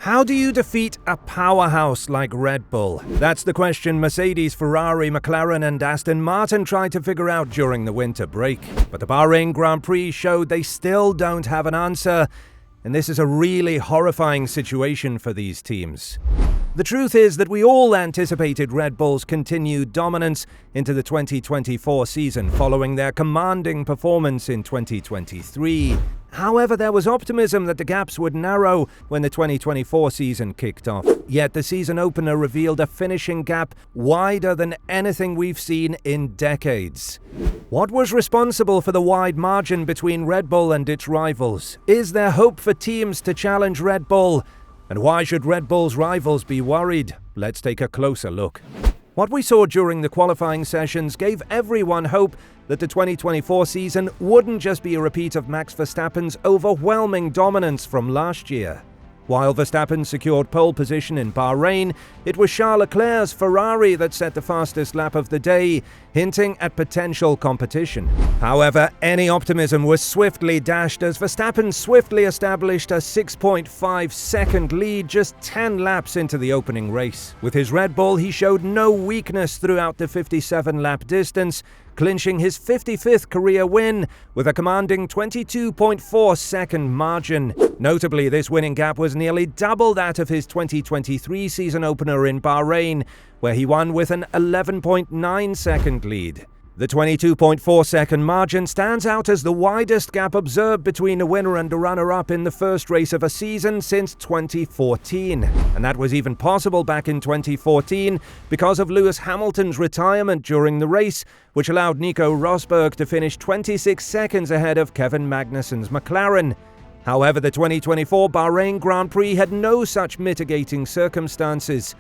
How do you defeat a powerhouse like Red Bull? That's the question Mercedes, Ferrari, McLaren and Aston Martin tried to figure out during the winter break. But the Bahrain Grand Prix showed they still don't have an answer, and this is a really horrifying situation for these teams. The truth is that we all anticipated Red Bull's continued dominance into the 2024 season following their commanding performance in 2023. However, there was optimism that the gaps would narrow when the 2024 season kicked off. Yet the season opener revealed a finishing gap wider than anything we've seen in decades. What was responsible for the wide margin between Red Bull and its rivals? Is there hope for teams to challenge Red Bull? And why should Red Bull's rivals be worried? Let's take a closer look. What we saw during the qualifying sessions gave everyone hope that the 2024 season wouldn't just be a repeat of Max Verstappen's overwhelming dominance from last year. While Verstappen secured pole position in Bahrain, it was Charles Leclerc's Ferrari that set the fastest lap of the day, hinting at potential competition. However, any optimism was swiftly dashed as Verstappen swiftly established a 6.5-second lead just 10 laps into the opening race. With his Red Bull, he showed no weakness throughout the 57-lap distance, clinching his 55th career win with a commanding 22.4-second margin. Notably, this winning gap was nearly double that of his 2023 season opener in Bahrain, where he won with an 11.9-second lead. The 22.4-second margin stands out as the widest gap observed between a winner and a runner-up in the first race of a season since 2014. And that was even possible back in 2014 because of Lewis Hamilton's retirement during the race, which allowed Nico Rosberg to finish 26 seconds ahead of Kevin Magnussen's McLaren. However, the 2024 Bahrain Grand Prix had no such mitigating circumstances.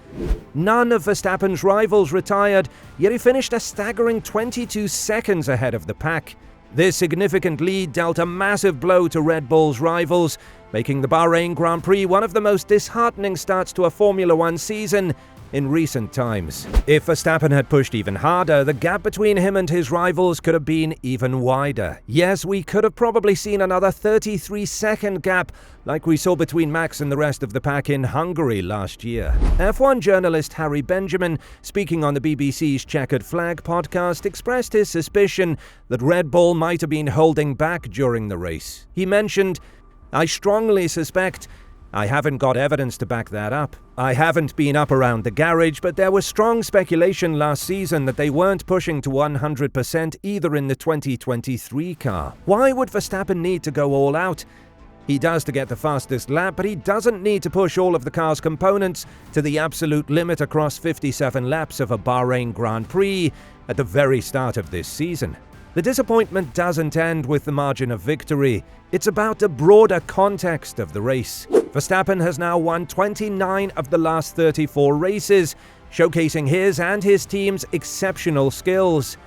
None of Verstappen's rivals retired, yet he finished a staggering 22 seconds ahead of the pack. This significant lead dealt a massive blow to Red Bull's rivals, making the Bahrain Grand Prix one of the most disheartening starts to a Formula One season in recent times. If Verstappen had pushed even harder, the gap between him and his rivals could have been even wider. Yes, we could have probably seen another 33-second gap like we saw between Max and the rest of the pack in Hungary last year. F1 journalist Harry Benjamin, speaking on the BBC's Checkered Flag podcast, expressed his suspicion that Red Bull might have been holding back during the race. He mentioned, "I strongly suspect I haven't got evidence to back that up. I haven't been up around the garage, but there was strong speculation last season that they weren't pushing to 100% either in the 2023 car. Why would Verstappen need to go all out? He does to get the fastest lap, but he doesn't need to push all of the car's components to the absolute limit across 57 laps of a Bahrain Grand Prix at the very start of this season." The disappointment doesn't end with the margin of victory. It's about the broader context of the race. Verstappen has now won 29 of the last 34 races, showcasing his and his team's exceptional skills.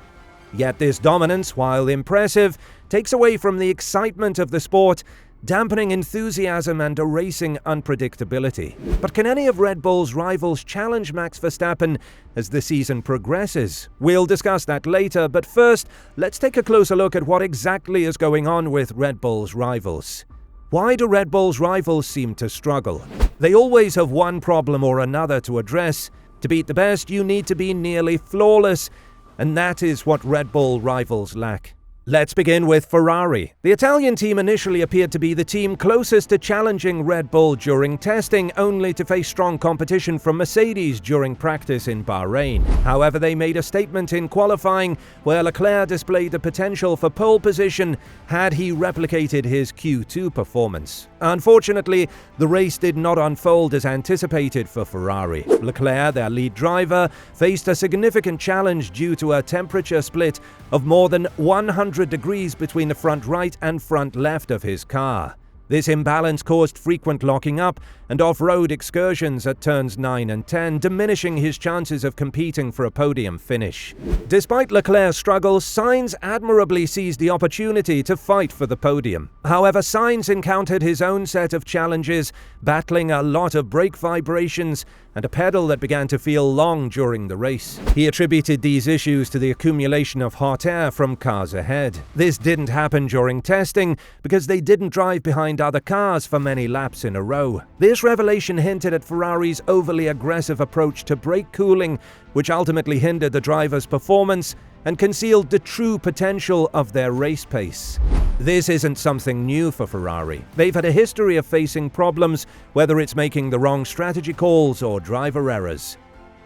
Yet this dominance, while impressive, takes away from the excitement of the sport, dampening enthusiasm and erasing unpredictability. But can any of Red Bull's rivals challenge Max Verstappen as the season progresses? We'll discuss that later, but first, let's take a closer look at what exactly is going on with Red Bull's rivals. Why do Red Bull's rivals seem to struggle? They always have one problem or another to address. To beat the best, you need to be nearly flawless, and that is what Red Bull rivals lack. Let's begin with Ferrari. The Italian team initially appeared to be the team closest to challenging Red Bull during testing, only to face strong competition from Mercedes during practice in Bahrain. However, they made a statement in qualifying where Leclerc displayed the potential for pole position had he replicated his Q2 performance. Unfortunately, the race did not unfold as anticipated for Ferrari. Leclerc, their lead driver, faced a significant challenge due to a temperature split of more than 100 degrees between the front right and front left of his car. This imbalance caused frequent locking up and off-road excursions at turns 9 and 10, diminishing his chances of competing for a podium finish. Despite Leclerc's struggles, Sainz admirably seized the opportunity to fight for the podium. However, Sainz encountered his own set of challenges, battling a lot of brake vibrations and a pedal that began to feel long during the race. He attributed these issues to the accumulation of hot air from cars ahead. This didn't happen during testing because they didn't drive behind behind other cars for many laps in a row. This revelation hinted at Ferrari's overly aggressive approach to brake cooling, which ultimately hindered the driver's performance and concealed the true potential of their race pace. This isn't something new for Ferrari. They've had a history of facing problems, whether it's making the wrong strategy calls or driver errors.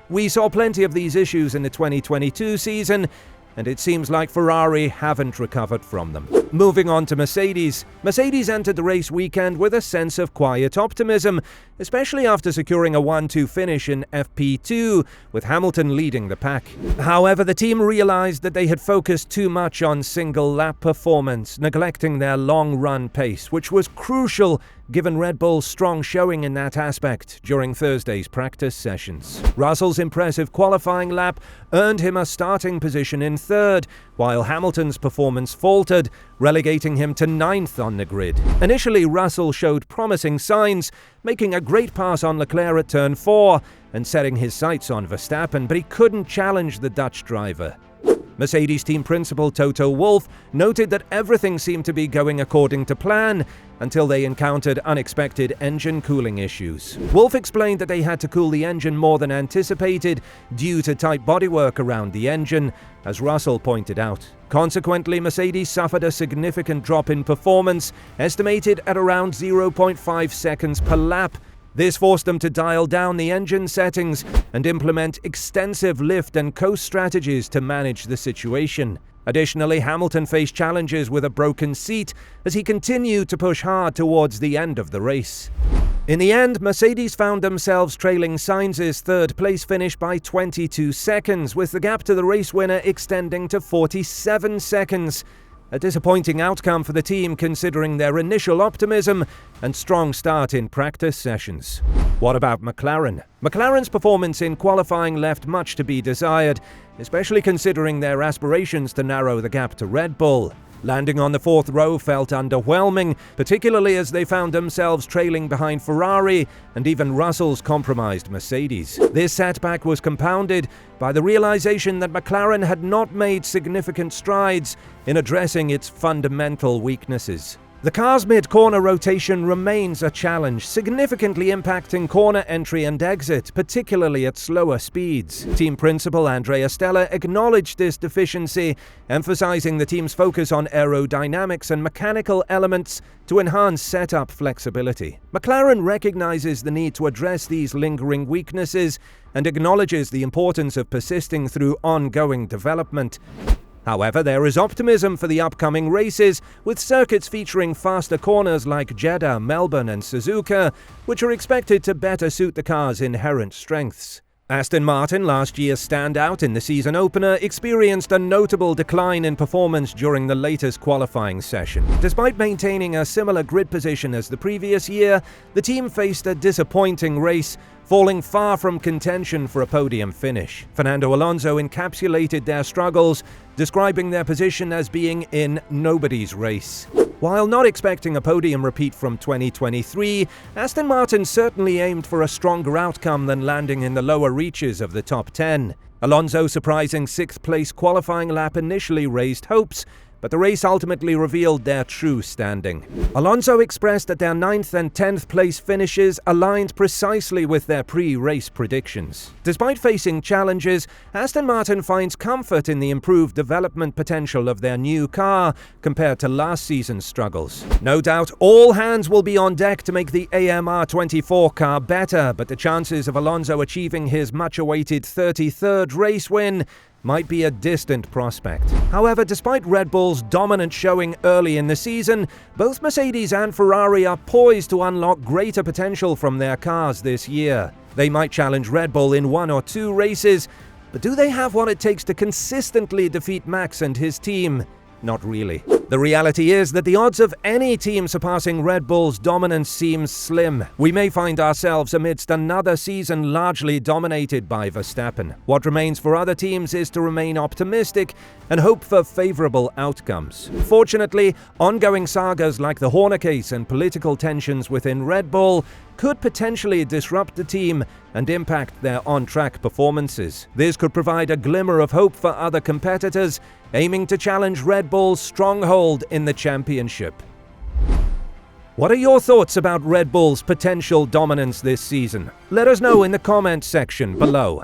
We saw plenty of these issues in the 2022 season, and it seems like Ferrari haven't recovered from them. Moving on to Mercedes. Mercedes entered the race weekend with a sense of quiet optimism, especially after securing a 1-2 finish in FP2, with Hamilton leading the pack. However, the team realized that they had focused too much on single-lap performance, neglecting their long-run pace, which was crucial given Red Bull's strong showing in that aspect during Thursday's practice sessions. Russell's impressive qualifying lap earned him a starting position in third, while Hamilton's performance faltered, relegating him to 9th on the grid. Initially, Russell showed promising signs, making a great pass on Leclerc at turn 4 and setting his sights on Verstappen, but he couldn't challenge the Dutch driver. Mercedes team principal Toto Wolff noted that everything seemed to be going according to plan until they encountered unexpected engine cooling issues. Wolff explained that they had to cool the engine more than anticipated due to tight bodywork around the engine, as Russell pointed out. Consequently, Mercedes suffered a significant drop in performance, estimated at around 0.5 seconds per lap. This forced them to dial down the engine settings and implement extensive lift and coast strategies to manage the situation. Additionally, Hamilton faced challenges with a broken seat as he continued to push hard towards the end of the race. In the end, Mercedes found themselves trailing Sainz's third-place finish by 22 seconds, with the gap to the race winner extending to 47 seconds. A disappointing outcome for the team considering their initial optimism and strong start in practice sessions. What about McLaren? McLaren's performance in qualifying left much to be desired, especially considering their aspirations to narrow the gap to Red Bull. Landing on the 4th row felt underwhelming, particularly as they found themselves trailing behind Ferrari and even Russell's compromised Mercedes. This setback was compounded by the realization that McLaren had not made significant strides in addressing its fundamental weaknesses. The car's mid-corner rotation remains a challenge, significantly impacting corner entry and exit, particularly at slower speeds. Team principal Andrea Stella acknowledged this deficiency, emphasizing the team's focus on aerodynamics and mechanical elements to enhance setup flexibility. McLaren recognizes the need to address these lingering weaknesses and acknowledges the importance of persisting through ongoing development. However, there is optimism for the upcoming races, with circuits featuring faster corners like Jeddah, Melbourne and Suzuka, which are expected to better suit the car's inherent strengths. Aston Martin, last year's standout in the season opener, experienced a notable decline in performance during the latest qualifying session. Despite maintaining a similar grid position as the previous year, the team faced a disappointing race, falling far from contention for a podium finish. Fernando Alonso encapsulated their struggles, describing their position as being in nobody's race. While not expecting a podium repeat from 2023, Aston Martin certainly aimed for a stronger outcome than landing in the lower reaches of the top 10. Alonso's surprising 6th-place qualifying lap initially raised hopes, but the race ultimately revealed their true standing. Alonso expressed that their 9th and 10th place finishes aligned precisely with their pre-race predictions. Despite facing challenges, Aston Martin finds comfort in the improved development potential of their new car compared to last season's struggles. No doubt, all hands will be on deck to make the AMR24 car better, but the chances of Alonso achieving his much-awaited 33rd race win might be a distant prospect. However, despite Red Bull's dominant showing early in the season, both Mercedes and Ferrari are poised to unlock greater potential from their cars this year. They might challenge Red Bull in 1 or 2 races, but do they have what it takes to consistently defeat Max and his team? Not really. The reality is that the odds of any team surpassing Red Bull's dominance seems slim. We may find ourselves amidst another season largely dominated by Verstappen. What remains for other teams is to remain optimistic and hope for favorable outcomes. Fortunately, ongoing sagas like the Horner case and political tensions within Red Bull could potentially disrupt the team and impact their on-track performances. This could provide a glimmer of hope for other competitors aiming to challenge Red Bull's stronghold in the championship. What are your thoughts about Red Bull's potential dominance this season? Let us know in the comments section below.